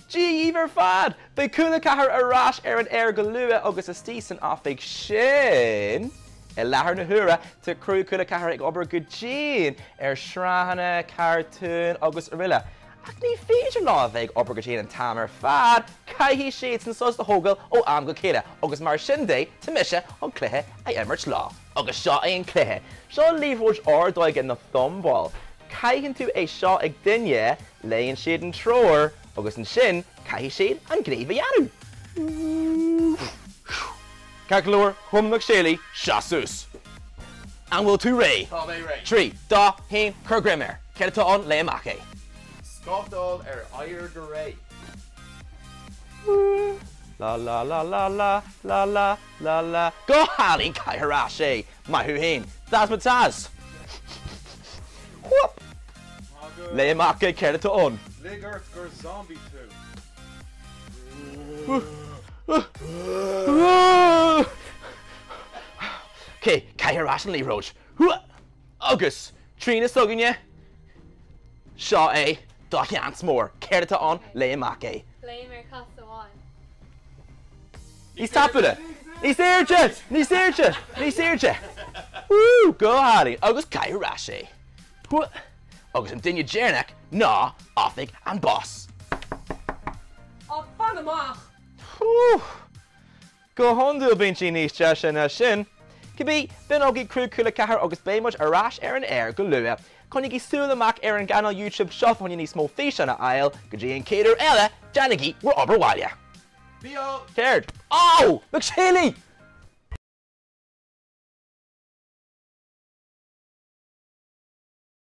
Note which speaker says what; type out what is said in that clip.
Speaker 1: Gee, ver fad! Be Cúla4 arás an go lua agus is tísan áfik sin. Lahar na hura to crew Cúla4 ag obair go Jean shránna, cartoon agus arilla. Ach ní féidir lá bheith obair go Jean an tamar fad, caihí siad san sos the hógal ó am go céile agus mar sin dé tumise an cluthe a emmert lá. Agus seo é an cluthe. Seo líomhóid ardóig in na thumball. Caihann tú é seo ag duine léonn siad an tror agus an sin caihí siad an gréomh anú. Calculor, humnach Shelly, Shasus. And will two Ray. Tree, da, him, Kurgrimmer. Kelta on, Leamake.
Speaker 2: Scotall Ire de Ray.
Speaker 1: La la la la la la la la la. Go Harry Kai Harashe. Mahuhin. That's Mataz. Whoop. Leamake, Kelta on.
Speaker 2: Ligert Gur Zombie 2.
Speaker 1: Okay, Kai Rash and Lee Roach. August, Trina Suganya. Shaw A. Doc Yance more. Kerta on, Leamake.
Speaker 3: Lamer Casa 1.
Speaker 1: He's tapping it. He's there, Jet. He's there, Jet. He's there, Jet. Woo, go Harry. August Kai Rash. August and Dinya Jernak. Nah, Offig and Boss.
Speaker 3: Oh, fun them off.
Speaker 1: Go hondu binchi níos deise na sin. Cibí, bin ógi crew Cúla4 agus béimeid arás an go lua. Connig í súlamach an ganal YouTube shop when you need small fish on a aisle, go dí an céidir eile, Janigi, we're oberwalya.
Speaker 2: Bio.
Speaker 1: Cared. Oh, McShaley!